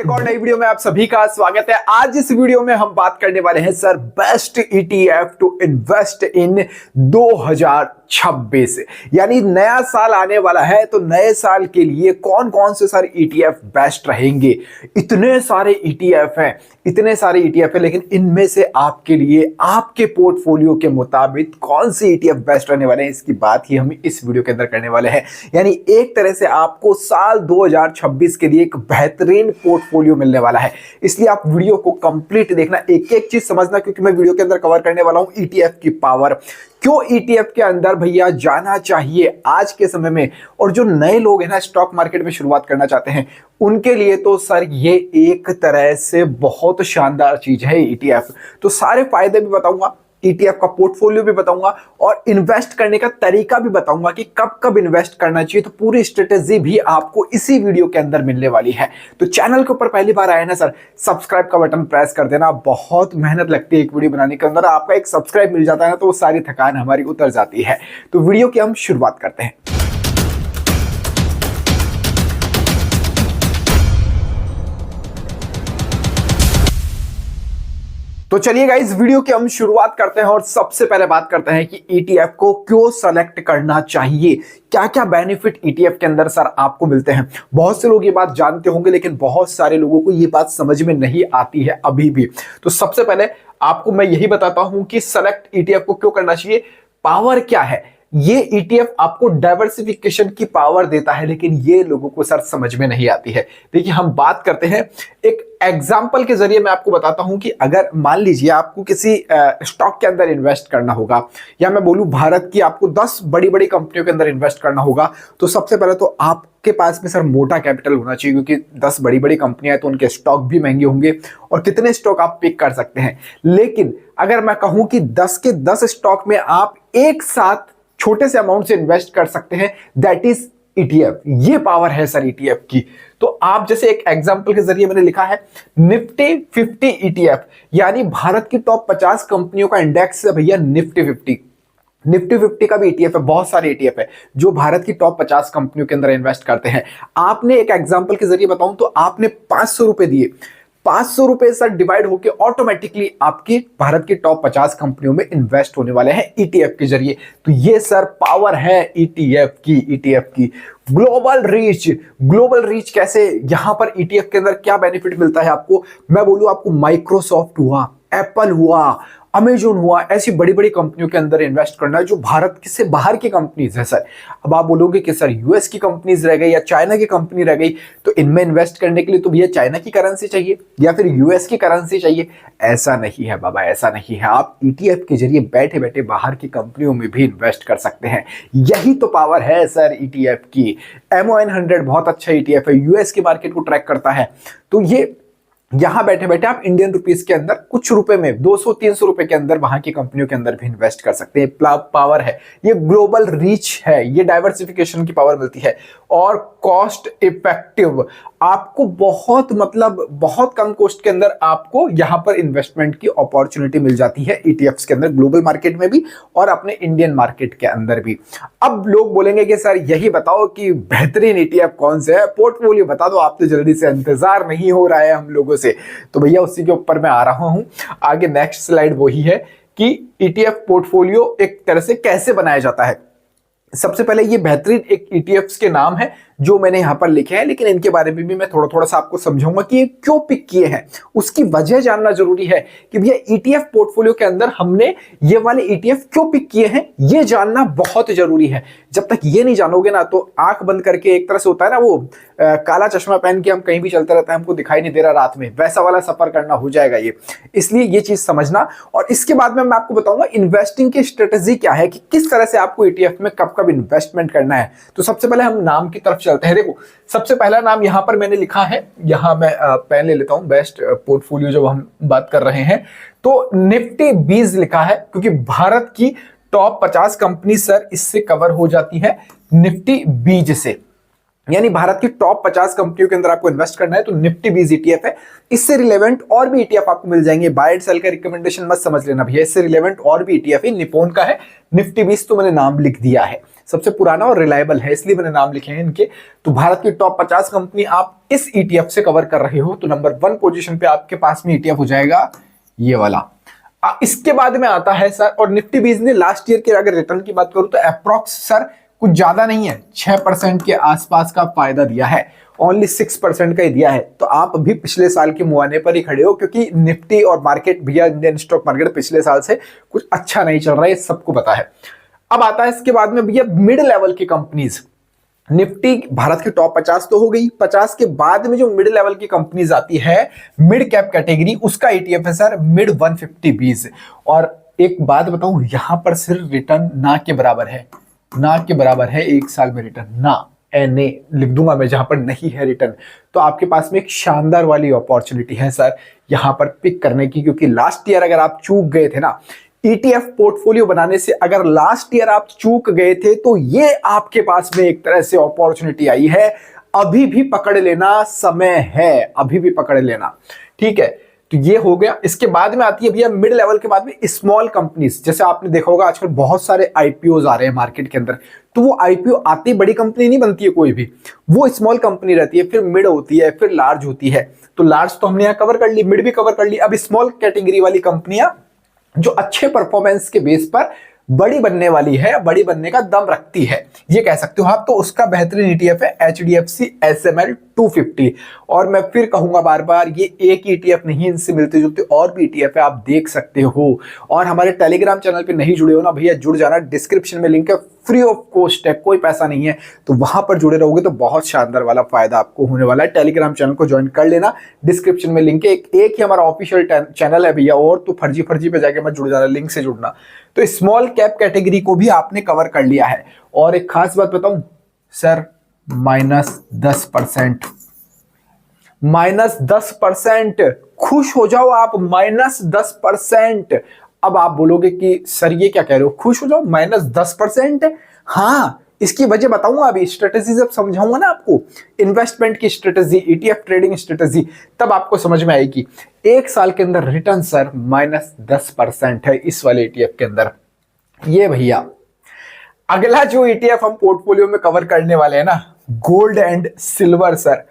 एक और नई वीडियो में आप सभी का स्वागत है। आज इस वीडियो में हम बात करने वाले हैं sir best ETF to invest in 2026। यानी नया साल आने वाला है तो नए साल के लिए कौन कौन से सारे ईटीएफ बेस्ट रहेंगे। इतने सारे ईटीएफ हैं, लेकिन इनमें से आपके लिए आपके पोर्टफोलियो के मुताबिक कौन से ईटीएफ बेस्ट रहने वाले हैं, इसकी बात ही हम इस वीडियो के अंदर करने वाले हैं। यानी एक तरह से आपको साल 2026 के लिए एक बेहतरीन पोर्टफोलियो मिलने वाला है। इसलिए आप वीडियो को कंप्लीट देखना, एक एक चीज समझना, क्योंकि मैं वीडियो के अंदर कवर करने वाला हूं ईटीएफ की पावर, क्यों ईटीएफ के अंदर भैया जाना चाहिए आज के समय में। और जो नए लोग हैं ना, स्टॉक मार्केट में शुरुआत करना चाहते हैं, उनके लिए तो सर ये एक तरह से बहुत शानदार चीज है ईटीएफ। तो सारे फायदे भी बताऊंगा, ईटीएफ का पोर्टफोलियो भी बताऊंगा और इन्वेस्ट करने का तरीका भी बताऊंगा कि कब कब इन्वेस्ट करना चाहिए। तो पूरी स्ट्रेटेजी भी आपको इसी वीडियो के अंदर मिलने वाली है। तो चैनल के ऊपर पहली बार आए ना सर, सब्सक्राइब का बटन प्रेस कर देना। बहुत मेहनत लगती है एक वीडियो बनाने के अंदर, आपका एक सब्सक्राइब मिल जाता है ना तो वो सारी थकान हमारी उतर जाती है। तो वीडियो की हम शुरुआत करते हैं। तो चलिए गाइस, वीडियो की हम शुरुआत करते हैं और सबसे पहले बात करते हैं कि ईटीएफ को क्यों सेलेक्ट करना चाहिए, क्या क्या बेनिफिट ईटीएफ के अंदर सर आपको मिलते हैं। बहुत से लोग ये बात जानते होंगे, लेकिन बहुत सारे लोगों को ये बात समझ में नहीं आती है अभी भी। तो सबसे पहले आपको मैं यही बताता हूं कि सेलेक्ट ईटीएफ को क्यों करना चाहिए, पावर क्या है। ये ईटीएफ आपको डाइवर्सिफिकेशन की पावर देता है, लेकिन ये लोगों को सर समझ में नहीं आती है। देखिए, हम बात करते हैं एक एग्जाम्पल के जरिए, मैं आपको बताता हूं कि अगर मान लीजिए आपको किसी स्टॉक के अंदर इन्वेस्ट करना होगा, या मैं बोलूं भारत की आपको 10 बड़ी बड़ी कंपनियों के अंदर इन्वेस्ट करना होगा, तो सबसे पहले तो आपके पास में सर मोटा कैपिटल होना चाहिए, क्योंकि 10 बड़ी बड़ी कंपनियां हैं तो उनके स्टॉक भी महंगे होंगे और कितने स्टॉक आप पिक कर सकते हैं। लेकिन अगर मैं कहूं कि 10 के 10 स्टॉक में आप एक साथ छोटे से अमाउंट से इन्वेस्ट कर सकते हैं, दैट इज ईटीएफ। ये पावर है सर ईटीएफ की। तो आप जैसे एक एग्जांपल के जरिए मैंने लिखा है निफ्टी 50 ईटीएफ, यानी भारत की टॉप 50 कंपनियों का इंडेक्स है भैया निफ्टी 50। निफ्टी 50 का भी ईटीएफ है, बहुत सारे ईटीएफ है जो भारत की टॉप 50 कंपनियों के अंदर इन्वेस्ट करते हैं। आपने एक एग्जांपल के जरिए बताऊं तो आपने 500 रुपए दिए, 500 रुपए सर डिवाइड होकर ऑटोमेटिकली आपकी भारत की टॉप 50 कंपनियों में इन्वेस्ट होने वाले हैं ईटीएफ के जरिए। तो ये सर पावर है ईटीएफ की। ग्लोबल रीच कैसे, यहां पर ईटीएफ के अंदर क्या बेनिफिट मिलता है आपको। मैं बोलूं आपको माइक्रोसॉफ्ट हुआ, एप्पल हुआ, अमेजोन हुआ, ऐसी बड़ी बड़ी कंपनियों के अंदर इन्वेस्ट करना है जो भारत से बाहर की कंपनीज है सर। अब आप बोलोगे कि सर यूएस की कंपनीज रह गई या चाइना की कंपनी रह गई, तो इनमें इन्वेस्ट करने के लिए तो भैया चाइना की करेंसी चाहिए या फिर यूएस की करेंसी चाहिए। ऐसा नहीं है बाबा, ऐसा नहीं है। आप ईटीएफ के जरिए बैठे बैठे बाहर की कंपनियों में भी इन्वेस्ट कर सकते हैं। यही तो पावर है सर ईटीएफ की। MON100 बहुत अच्छा ईटीएफ है, यूएस की मार्केट को ट्रैक करता है। तो ये यहां बैठे बैठे आप इंडियन रुपीस के अंदर कुछ रुपए में 200-300 रुपए के अंदर वहां की कंपनियों के अंदर भी इन्वेस्ट कर सकते हैं। पावर है ये, ग्लोबल रीच है, ये डाइवर्सिफिकेशन की पावर मिलती है और कॉस्ट इफेक्टिव। आपको बहुत कम कॉस्ट के अंदर आपको यहां पर इन्वेस्टमेंट की अपॉर्चुनिटी मिल जाती है ईटीएफ्स के अंदर, ग्लोबल मार्केट में भी और अपने इंडियन मार्केट के अंदर भी। अब लोग बोलेंगे कि सर यही बताओ कि बेहतरीन ईटीएफ कौन से है, पोर्टफोलियो बता दो, आप तो जल्दी से, इंतजार नहीं हो रहा है हम लोगों से। तो भैया उसी के ऊपर मैं आ रहा हूं। आगे नेक्स्ट स्लाइड वही है कि ईटीएफ पोर्टफोलियो एक तरह से कैसे बनाया जाता है। सबसे पहले ये बेहतरीन एक ईटीएफ्स के नाम है जो मैंने यहां पर लिखे हैं, लेकिन इनके बारे में भी मैं थोड़ा सा आपको समझाऊंगा कि ये क्यों पिक किए हैं। उसकी वजह जानना जरूरी है कि भैया ईटीएफ पोर्टफोलियो के अंदर हमने ये वाले ईटीएफ क्यों पिक किए हैं, ये जानना बहुत जरूरी है। जब तक ये नहीं जानोगे ना तो आंख बंद करके, एक तरह से होता है ना वो काला चश्मा पहन के हम कहीं भी चलते रहता है, हमको दिखाई नहीं दे रहा रात में, वैसा वाला सफर करना हो जाएगा ये। इसलिए ये चीज समझना, और इसके बाद में मैं आपको बताऊंगा इन्वेस्टिंग की स्ट्रेटेजी क्या है कि किस तरह से आपको ईटीएफ में कब कब इन्वेस्टमेंट करना है। तो सबसे पहले हम नाम की तरफ चलते हैं। देखो, सबसे पहला नाम यहां पर मैंने लिखा है, यहां मैं पेन ले लेता हूं। बेस्ट पोर्टफोलियो जब हम बात कर रहे हैं तो निफ्टी 20 लिखा है, क्योंकि भारत की टॉप 50 कंपनी सर इससे कवर हो जाती है निफ्टी 20 से। यानी भारत की टॉप 50 कंपनियों के अंदर आपको इन्वेस्ट करना है तो निफ्टी 20 ईटीएफ है। इससे रिलेवेंट और भी ईटीएफ आपको मिल जाएंगे। बाय एंड सेल का रिकमेंडेशन मत समझ लेना भैया, इससे रिलेवेंट और भी ईटीएफ है। निप्पॉन का है निफ्टी 20, तो मैंने नाम लिख दिया है, सबसे पुराना और रिलायबल है इसलिए मैंने नाम लिखे हैं इनके। तो भारत की टॉप 50 कंपनी आप इस ईटीएफ से कवर कर रहे हो तो नंबर 1 पोजीशन पे आपके पास में ईटीएफ हो जाएगा ये वाला। इसके बाद में आता है सर, और निफ्टी 20 ने लास्ट ईयर के अगर रिटर्न की बात करूं तो अप्रॉक्स सर कुछ ज्यादा नहीं है, 6% के आसपास का फायदा दिया है, ओनली 6% का ही दिया है। तो आप अभी पिछले साल के मुआने पर ही खड़े हो, क्योंकि निफ्टी और मार्केट भैया इंडियन स्टॉक मार्केट पिछले साल से कुछ अच्छा नहीं चल रहा है, ये सबको पता है। अब आता है इसके बाद में भैया मिड लेवल की कंपनीज। निफ्टी भारत की टॉप 50 तो हो गई, 50 के बाद में जो मिड लेवल की कंपनीज आती है मिड कैप कैटेगरी, उसका ईटीएफ है सर मिड 150-20। और एक बात बताऊं, यहां पर सिर्फ रिटर्न ना के बराबर है, ना के बराबर है एक साल में रिटर्न, ना एनए लिख दूंगा मैं जहां पर नहीं है रिटर्न। तो आपके पास में एक शानदार वाली अपॉर्चुनिटी है सर यहां पर पिक करने की, क्योंकि लास्ट ईयर अगर आप चूक गए थे ना ईटीएफ पोर्टफोलियो बनाने से, अगर लास्ट ईयर आप चूक गए थे तो ये आपके पास में एक तरह से अपॉर्चुनिटी आई है। अभी भी पकड़ लेना, समय है, अभी भी पकड़ लेना, ठीक है। तो ये हो गया। इसके बाद में आती है भैया मिड लेवल के बाद में स्मॉल कंपनीज। जैसे आपने देखा होगा आजकल बहुत सारे आईपीओज आ रहे हैं मार्केट के अंदर, तो वो आईपीओ आती ही बड़ी कंपनी नहीं बनती है कोई भी, वो स्मॉल कंपनी रहती है, फिर मिड होती है, फिर लार्ज होती है। तो लार्ज तो हमने यहाँ कवर कर ली, मिड भी कवर कर ली। अब स्मॉल कैटेगरी वाली कंपनियां जो अच्छे परफॉर्मेंस के बेस पर बड़ी बनने वाली है, बड़ी बनने का दम रखती है, ये कह सकते हो आप। तो उसका बेहतरीन ईटीएफ है एचडीएफसी एसएमएल 250। और मैं फिर कहूंगा बार बार, ये एक ईटीएफ नहीं, इनसे मिलते जुलते और भी ईटीएफ है, आप देख सकते हो। और हमारे टेलीग्राम चैनल पे नहीं जुड़े हो ना भैया, जुड़ जाना, डिस्क्रिप्शन में लिंक है, फ्री ऑफ कॉस्ट है, कोई पैसा नहीं है। तो वहां पर जुड़े रहोगे तो बहुत शानदार वाला फायदा आपको होने वाला है। टेलीग्राम चैनल को ज्वाइन कर लेना, डिस्क्रिप्शन में लिंक है। एक ही हमारा ऑफिशियल चैनल है भैया, और तो फर्जी पे जाके मत जुड़ जाना, लिंक से जुड़ना। तो स्मॉल कैप कैटेगरी को भी आपने कवर कर लिया है। और एक खास बात बताऊं सर, -10%, -10%, खुश हो जाओ आप, -10%। अब आप बोलोगे कि सर ये क्या कह रहे हो, खुश हो जाओ, -10%। हाँ, इसकी वजह बताऊंगा अभी, स्ट्रेटेजी जब समझाऊंगा ना आपको, इन्वेस्टमेंट की स्ट्रेटेजी, ईटीएफ ट्रेडिंग स्ट्रेटेजी, तब आपको समझ में आएगी। एक साल के अंदर रिटर्न सर -10% है इस वाले ईटीएफ के अंदर। ये भैया अगला जो ईटीएफ हम पोर्टफोलियो में कवर करने वाले हैं ना, गोल्ड एंड सिल्वर सर,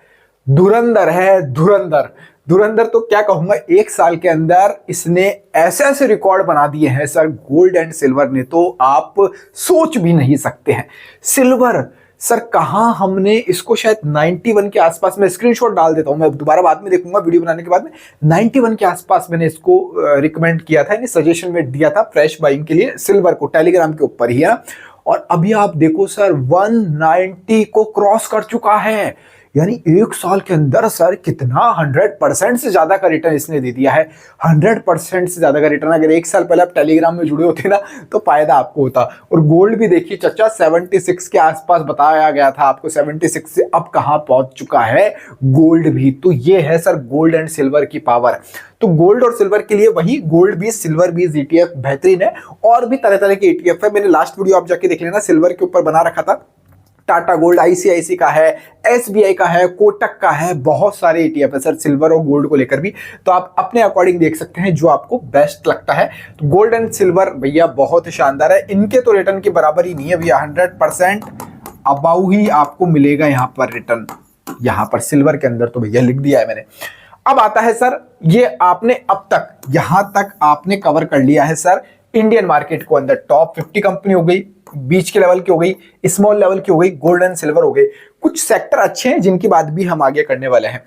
धुरंधर है, धुरंधर। धुरंधर तो क्या कहूंगा, एक साल के अंदर इसने ऐसे ऐसे रिकॉर्ड बना दिए हैं सर गोल्ड एंड सिल्वर ने, तो आप सोच भी नहीं सकते हैं। सिल्वर सर कहां हमने इसको शायद 91 के आसपास, मैं स्क्रीनशॉट डाल देता हूं, मैं दोबारा बाद में देखूंगा वीडियो बनाने के बाद में, 91 के आसपास मैंने इसको रिकमेंड किया था, सजेशन में दिया था फ्रेश बाइंग के लिए सिल्वर को, टेलीग्राम के ऊपर ही है। और अभी आप देखो सर 190 को क्रॉस कर चुका है, यानी एक साल के अंदर सर कितना 100% से ज्यादा का रिटर्न इसने दे दिया है। 100% से ज्यादा का रिटर्न, अगर एक साल पहले आप टेलीग्राम में जुड़े होते ना तो फायदा आपको होता। और गोल्ड भी देखिए चचा, 76 के आसपास बताया गया था आपको, 76 से अब कहां पहुंच चुका है गोल्ड भी। तो ये है सर गोल्ड एंड सिल्वर की पावर। तो गोल्ड और सिल्वर के लिए वही गोल्ड भी सिल्वर भी ईटीएफ बेहतरीन है। और भी तरह तरह के ईटीएफ है, मैंने लास्ट वीडियो आप जाके देख लेना, सिल्वर के ऊपर बना रखा था। टाटा गोल्ड, आईसीआईसी का है, एसबीआई का है, कोटक का है, बहुत सारे ईटीएफ है सर सिल्वर और गोल्ड को लेकर भी। तो आप अपने अकॉर्डिंग देख सकते हैं जो आपको बेस्ट लगता है। तो गोल्ड एंड सिल्वर भैया बहुत शानदार है, इनके तो रिटर्न की बराबर ही नहीं है भैया, 100% अबाउ ही आपको मिलेगा यहाँ पर रिटर्न। यहाँ पर सिल्वर के अंदर तो भैया लिख दिया है मैंने। अब आता है सर, ये आपने अब तक यहां तक आपने कवर कर लिया है सर इंडियन मार्केट को अंदर, टॉप 50 कंपनी हो गई, बीच के लेवल की हो गई, स्मॉल लेवल की हो गई, गोल्ड एंड सिल्वर हो गई। कुछ सेक्टर अच्छे हैं जिनकी बात भी हम आगे करने वाले हैं।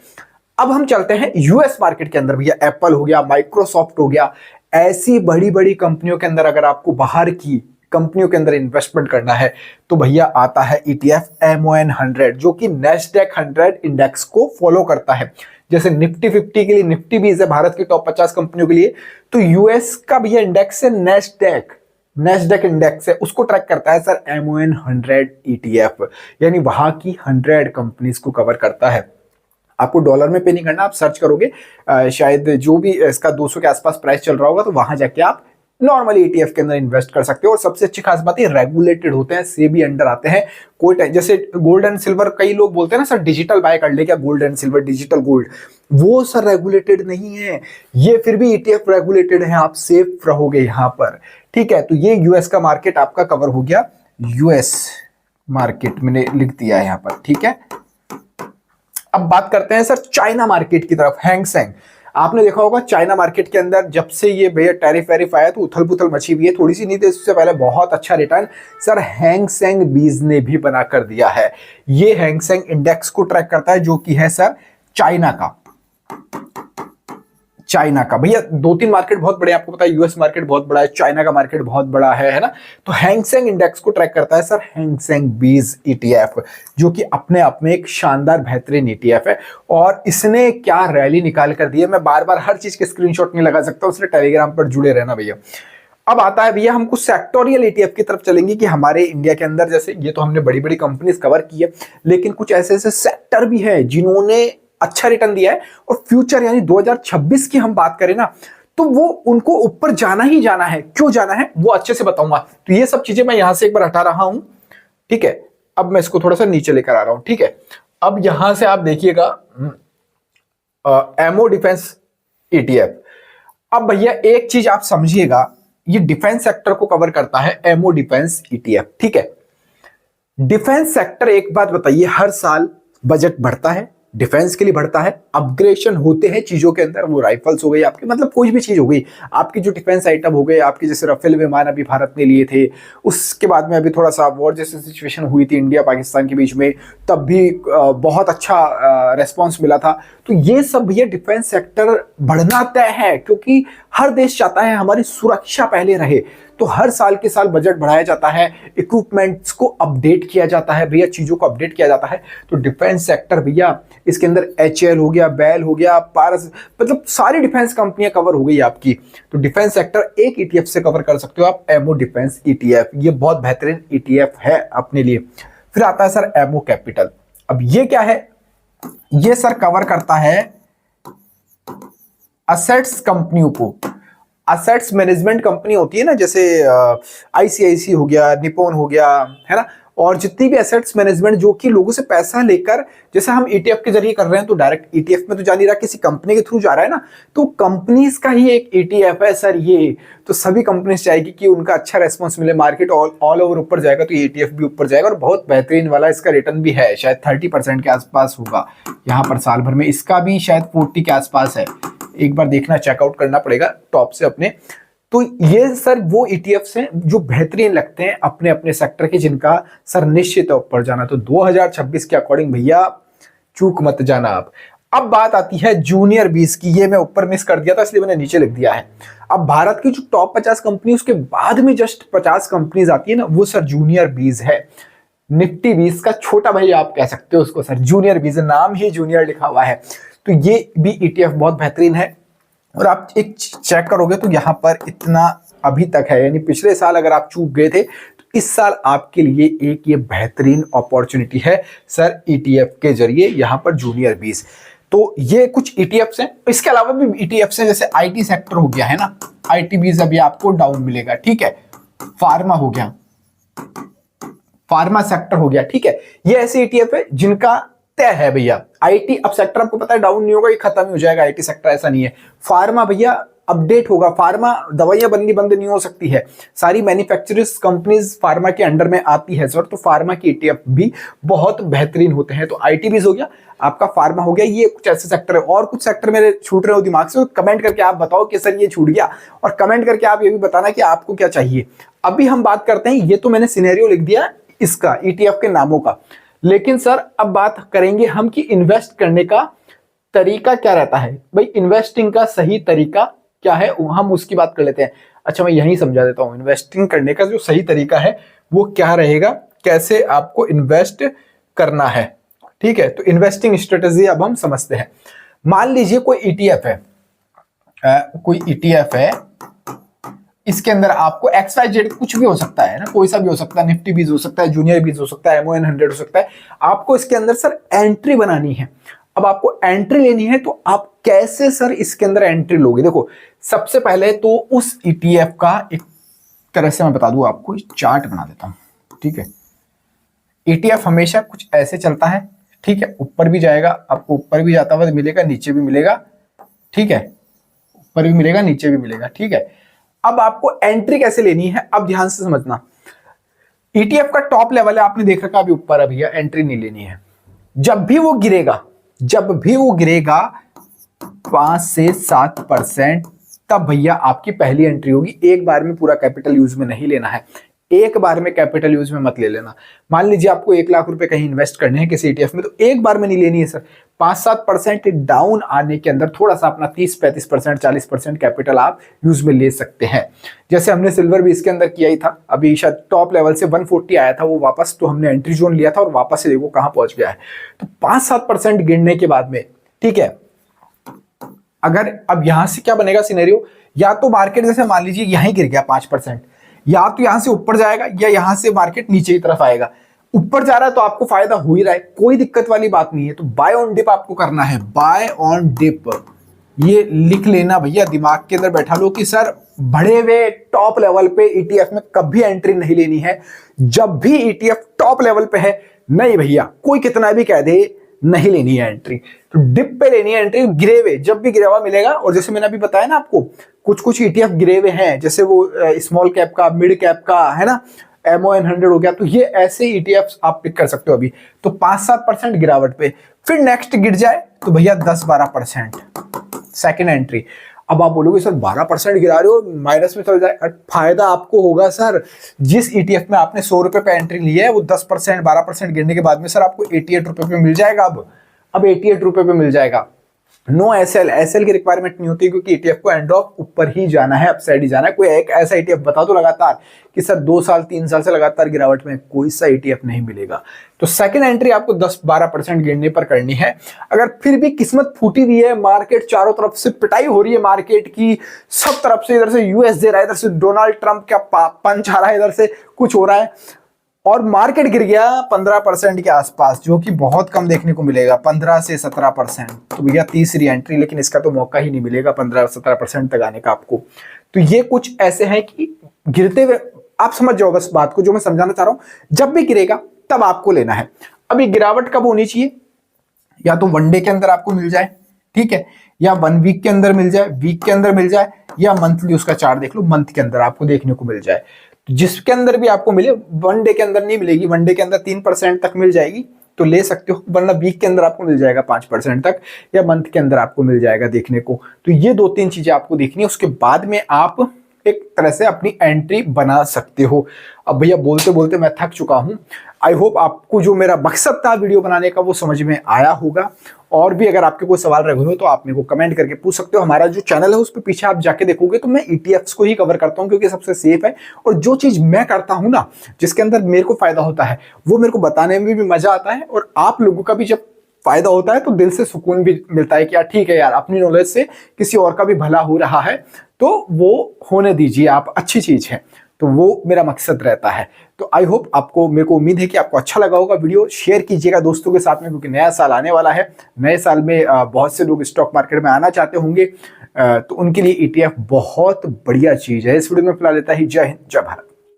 अब हम चलते हैं यूएस मार्केट के अंदर भैया, एप्पल हो गया, माइक्रोसॉफ्ट हो गया, ऐसी बड़ी बड़ी कंपनियों के अंदर अगर आपको बाहर की कंपनियों के अंदर इन्वेस्टमेंट करना है तो भैया आता है ईटीएफ MON 100, जो कि नेस्डेक 100 इंडेक्स को फॉलो करता है। जैसे निफ्टी 50 के लिए निफ्टी 20 है भारत की टॉप 50 कंपनियों के लिए, तो यूएस का भैया इंडेक्स है नेस्डेक इंडेक्स है, उसको ट्रैक करता है सर MON 100 ETF, यानी वहां की 100 कंपनीज को कवर करता है। आपको डॉलर में पे नहीं करना, आप सर्च करोगे शायद जो भी इसका 200 के आसपास प्राइस चल रहा होगा तो वहां जाके आप नॉर्मली ईटीएफ के अंदर इन्वेस्ट कर सकते हो। और सबसे अच्छी खास बात है रेगुलेटेड होते हैं, सेबी अंडर आते हैं। कोई जैसे गोल्ड एंड सिल्वर, कई लोग बोलते हैं ना सर डिजिटल बाय कर ले क्या, gold and silver digital gold, वो सर रेगुलेटेड नहीं है, ये फिर भी ईटीएफ रेगुलेटेड है, आप सेफ रहोगे यहाँ पर, ठीक है। तो ये यूएस का मार्केट आपका कवर हो गया, यूएस मार्केट मैंने लिख दिया है यहाँ पर, ठीक है। अब बात करते हैं सर चाइना मार्केट की तरफ, हैंगसेंग। आपने देखा होगा चाइना मार्केट के अंदर जब से ये भैया टैरिफ वैरिफ आया तो उथल पुथल मची हुई है, थोड़ी सी नहीं थी, इससे पहले बहुत अच्छा रिटर्न सर हैंगसेंग बीज ने भी बना कर दिया है। ये हैंगसेंग इंडेक्स को ट्रैक करता है जो कि है सर चाइना का, चाइना का। भैया दो तीन मार्केट बहुत बड़े, आपको पता है यूएस मार्केट बहुत बड़ा है, चाइना का मार्केट बहुत बड़ा है ना। तो हैंगसेंग इंडेक्स को ट्रैक करता है सर हैंगसेंग बीज ईटीएफ, जो कि अपने आप में एक शानदार बेहतरीन ईटीएफ है। और इसने क्या रैली निकाल कर दी है, मैं बार बार हर चीज के स्क्रीनशॉट नहीं लगा सकता, उसने टेलीग्राम पर जुड़े रहना भैया। अब आता है भैया हम कुछ सेक्टोरियल ईटीएफ की तरफ चलेंगे कि हमारे इंडिया के अंदर, जैसे ये तो हमने बड़ी बड़ी कंपनीज कवर की है, लेकिन कुछ ऐसे ऐसे सेक्टर भी है जिन्होंने अच्छा रिटर्न दिया है। और फ्यूचर यानी 2026 की हम बात करें ना, तो वो उनको ऊपर जाना ही जाना है। क्यों जाना है वो अच्छे से बताऊंगा। तो ये सब चीजें मैं यहां से एक बार हटा रहा हूं, ठीक है। अब मैं इसको थोड़ा सा नीचे लेकर आ रहा हूं, ठीक है। अब यहां से आप देखिएगा एमओ डिफेंस ईटीएफ। अब भैया एक चीज आप समझिएगा, ये डिफेंस सेक्टर को कवर करता है एमओ डिफेंस ईटीएफ, ठीक है। डिफेंस सेक्टर, एक बात बताइए, हर साल बजट बढ़ता है, डिफेंस के लिए बढ़ता है, अपग्रेडेशन होते हैं चीजों के अंदर, वो राइफल्स हो गई आपकी, मतलब कोई भी चीज हो गई आपकी, जो डिफेंस आइटम हो गए आपके, जैसे राफेल विमान अभी भारत ने लिए थे, उसके बाद में अभी थोड़ा सा वॉर जैसी सिचुएशन हुई थी इंडिया पाकिस्तान के बीच में, तब भी बहुत अच्छा रेस्पॉन्स मिला था। तो ये सब भैया डिफेंस सेक्टर बढ़ना तय है, क्योंकि हर देश चाहता है हमारी सुरक्षा पहले रहे। तो हर साल के साल बजट बढ़ाया जाता है, इक्विपमेंट्स को अपडेट किया जाता है भैया, चीजों को अपडेट किया जाता है। तो डिफेंस सेक्टर भैया, इसके अंदर एचएएल हो गया, बेल हो गया, पारस, मतलब सारी डिफेंस कंपनियां कवर हो गई आपकी। तो डिफेंस सेक्टर एक ईटीएफ से कवर कर सकते हो आप, एमओ डिफेंस ईटीएफ, ये बहुत बेहतरीन ईटीएफ है अपने लिए। फिर आता है सर एमओ कैपिटल। अब ये क्या है, ये सर कवर करता है असेट्स कंपनियों को। असेट्स मैनेजमेंट कंपनी होती है ना, जैसे आईसीआईसी हो गया, निप्पॉन हो गया, है ना, और जितनी भी एसेट्स मैनेजमेंट जो कि लोगों से पैसा लेकर, जैसे हम ईटीएफ के जरिए कर रहे हैं, तो डायरेक्ट ईटीएफ में तो जा नहीं रहा, किसी कंपनी के थ्रू जा रहा है ना, तो कंपनीज का ही एक ईटीएफ है सर ये। तो सभी कंपनीज चाहेगी कि उनका अच्छा रेस्पॉन्स मिले, मार्केट ऑल ओवर ऊपर जाएगा, तो ईटीएफ भी ऊपर जाएगा। और बहुत बेहतरीन वाला इसका रिटर्न भी है, शायद 30% के आसपास होगा यहाँ पर साल भर में, इसका भी शायद 40 के आसपास है, एक बार देखना, चेकआउट करना पड़ेगा टॉप से अपने। तो ये सर वो ईटीएफ्स हैं जो बेहतरीन लगते हैं अपने अपने सेक्टर के, जिनका सर निश्चित है ऊपर जाना। तो 2026 के अकॉर्डिंग भैया चूक मत जाना आप। अब बात आती है जूनियर बीज की, ये मैं ऊपर मिस कर दिया था इसलिए मैंने नीचे लिख दिया है। अब भारत की जो टॉप 50 कंपनी, उसके बाद में जस्ट 50 कंपनीज आती है ना, वो सर जूनियर बीज है। निफ्टी 20 का छोटा भाई आप कह सकते हो उसको सर, जूनियर बीज, नाम ही जूनियर लिखा हुआ है। तो ये भी ईटीएफ बहुत बेहतरीन है। और आप एक चेक करोगे तो यहाँ पर इतना अभी तक है, यानी पिछले साल अगर आप चूक गए थे तो इस साल आपके लिए एक ये बेहतरीन अपॉर्चुनिटी है सर ईटीएफ के जरिए, यहाँ पर जूनियर 20। तो ये कुछ ईटीएफ्स हैं। इसके अलावा भी ईटीएफ्स हैं, जैसे आईटी सेक्टर हो गया है ना, आईटी बीज अभी आपको डाउन मिलेगा, ठीक है। फार्मा हो गया, फार्मा सेक्टर हो गया, ठीक है। ये ऐसे ईटीएफ है जिनका तय है भैया। आईटी अब सेक्टर आपको पता है डाउन नहीं होगा, ये खत्म ही हो जाएगा आईटी सेक्टर, ऐसा नहीं है। फार्मा भैया अपडेट होगा, फार्मा दवाइयां बननी बंद नहीं हो सकती है, सारी मैन्युफैक्चरर्स कंपनीज फार्मा के अंडर में आती है सर। तो फार्मा की ईटीएफ भी बहुत बेहतरीन होते हैं। तो आईटी भी हो गया आपका, फार्मा हो गया, ये कुछ ऐसे सेक्टर है। और कुछ सेक्टर मेरे छूट रहे हो दिमाग से, तो कमेंट करके आप बताओ कि सर ये छूट गया, और कमेंट करके आप ये भी बताना कि आपको क्या चाहिए। अभी हम बात करते हैं, ये तो मैंने सिनेरियो लिख दिया इसका, ईटीएफ के नामों का। लेकिन सर अब बात करेंगे हम कि इन्वेस्ट करने का तरीका क्या रहता है। भाई इन्वेस्टिंग का सही तरीका क्या है, हम उसकी बात कर लेते हैं। अच्छा मैं यही समझा देता हूं, इन्वेस्टिंग करने का जो सही तरीका है वो क्या रहेगा, कैसे आपको इन्वेस्ट करना है, ठीक है। तो इन्वेस्टिंग स्ट्रेटेजी अब हम समझते हैं। मान लीजिए कोई ईटीएफ है, कोई ईटीएफ है, इसके अंदर आपको XYZ कुछ भी हो सकता है ना, कोई सा भी हो सकता है, निफ्टी बीज हो सकता है, जूनियर बीज हो सकता है, MON 100 हो सकता है। आपको इसके अंदर सर एंट्री बनानी है। अब आपको एंट्री लेनी है तो आप कैसे सर इसके अंदर एंट्री लोगे? देखो, सबसे पहले तो उस ETF का एक तरह से मैं बता दूं आपको, चार्ट बना देता हूं, ठीक है। ETF हमेशा कुछ ऐसे चलता है, ठीक है, ऊपर भी जाएगा, आपको ऊपर भी जाता हुआ मिलेगा, नीचे भी मिलेगा, ठीक है, ऊपर भी मिलेगा, नीचे भी मिलेगा, ठीक है। अब आपको एंट्री कैसे लेनी है, अब ध्यान से समझना। ETF का टॉप लेवल है, आपने देख रखा अभी ऊपर है भैया, एंट्री नहीं लेनी है। जब भी वो गिरेगा, जब भी वो गिरेगा 5 से 7%, तब भैया आपकी पहली एंट्री होगी। एक बार में पूरा कैपिटल यूज में नहीं लेना है, एक बार में कैपिटल यूज में मत ले लेना। मान लीजिए आपको 1 लाख रुपए कहीं इन्वेस्ट करने हैं किसी ETF में, तो एक बार में नहीं लेनी है सर। 5-7% डाउन आने के अंदर थोड़ा सा अपना 30-35%, 40% कैपिटल आप यूज में ले सकते हैं। जैसे हमने सिल्वर भी इसके अंदर किया ही था, अभी शायद टॉप लेवल से 140 आया था वो वापस, तो हमने एंट्री जोन लिया था और वापस से देखो कहां पहुंच गया है। तो 5-7% गिरने के बाद में, ठीक है, अगर अब यहां से क्या बनेगा सिनेरियो, या तो मार्केट जैसे मान लीजिए यहीं गिर गया 5%, या तो यहां से ऊपर जाएगा या यहां से मार्केट नीचे की तरफ आएगा। ऊपर जा रहा है तो आपको फायदा हो ही रहा है, कोई दिक्कत वाली बात नहीं है। तो बाय ऑन डिप आपको करना है, बाय ऑन डिप। ये लिख लेना भैया, दिमाग के अंदर बैठा लो कि सर बढ़े हुए टॉप लेवल पे ETF में कभी एंट्री नहीं लेनी है। जब भी ETF टॉप लेवल पे है, नहीं भैया कोई कितना भी कह दे, नहीं लेनी है एंट्री। तो डिप पे लेनी है एंट्री, गिरे हुए, जब भी गिरा हुआ मिलेगा। और जैसे मैंने अभी बताया ना आपको, कुछ कुछ ETF गिरे हुए हैं, जैसे वो स्मॉल कैप का, मिड कैप का है ना, MON100 हो गया, तो ये ऐसे ETFs आप पिक कर सकते हो अभी। तो 5-7% गिरावट पे, फिर नेक्स्ट गिर जाए तो भैया 10-12% सेकेंड एंट्री। अब आप बोलोगे सर 12% गिरा रहे हो, माइनस में चल जाए। फायदा आपको होगा सर, जिस ETF में आपने 100 रुपए पे एंट्री ली है, वो 10% 12% गिरने के बाद में सर आपको 88 रुपए पे मिल जाएगा। अब 88 रुपए पे मिल जाएगा। नो एसएल की रिक्वायरमेंट नहीं होती, क्योंकि ETF को एंड ऑफ ऊपर ही जाना है, अपसाइड ही जाना है। कोई एक ऐसा ETF बता दो लगातार कि सर 2 साल 3 साल से लगातार गिरावट में, कोई सा ETF नहीं मिलेगा। तो सेकंड एंट्री आपको 10-12% गिरने पर करनी है। अगर फिर भी किस्मत फूटी हुई है, मार्केट चारों तरफ से पिटाई हो रही है, मार्केट की सब तरफ से, इधर से US दे रहा है, इधर से डोनाल्ड ट्रंप का पंच आ रहा है, इधर से कुछ हो रहा है, और मार्केट गिर गया 15% के आसपास, जो कि बहुत कम देखने को मिलेगा, 15 से 17%, तो भैया तीसरी एंट्री। लेकिन इसका तो मौका ही नहीं मिलेगा 15-17% तक आने का आपको। तो ये कुछ ऐसे हैं कि गिरते हुए आप समझ जाओ बस बात को, जो मैं समझाना चाह रहा हूं। जब भी गिरेगा तब आपको लेना है। अभी गिरावट कब होनी चाहिए, या तो 1 डे के अंदर आपको मिल जाए, ठीक है, या 1 वीक के अंदर मिल जाए, वीक के अंदर मिल जाए, या मंथली उसका चार्ट देख लो, मंथ के अंदर आपको देखने को मिल जाए। जिसके अंदर भी आपको मिले, 1 डे के अंदर नहीं मिलेगी, 1 डे के अंदर 3% तक मिल जाएगी तो ले सकते हो, वरना वीक के अंदर आपको मिल जाएगा 5% तक, या मंथ के अंदर आपको मिल जाएगा देखने को। तो ये 2-3 चीजें आपको देखनी है, उसके बाद में आप एक तरह से अपनी एंट्री बना सकते हो। अब भैया बोलते बोलते मैं थक चुका हूं। आई होप आपको जो मेरा मकसद था वीडियो बनाने का वो समझ में आया होगा। और भी अगर आपके कोई सवाल रहे हो तो आप मेरे को कमेंट करके पूछ सकते हो। हमारा जो चैनल है उस पर पीछे आप जाके देखोगे तो मैं ETFs को ही कवर करता हूं, क्योंकि सबसे सेफ है। और जो चीज मैं करता हूं ना, जिसके अंदर मेरे को फायदा होता है, वो मेरे को बताने में भी मजा आता है, और आप लोगों का भी जब फायदा होता है तो दिल से सुकून भी मिलता है कि यार ठीक है यार, अपनी नॉलेज से किसी और का भी भला हो रहा है, तो वो होने दीजिए आप, अच्छी चीज है। तो वो मेरा मकसद रहता है। तो आई होप आपको, मेरे को उम्मीद है कि आपको अच्छा लगा होगा वीडियो। शेयर कीजिएगा दोस्तों के साथ में, क्योंकि नया साल आने वाला है। नए साल में बहुत से लोग स्टॉक मार्केट में आना चाहते होंगे, तो उनके लिए ETF बहुत बढ़िया चीज है। इस वीडियो में फिलहाल लेता ही। जय हिंद, जय भारत।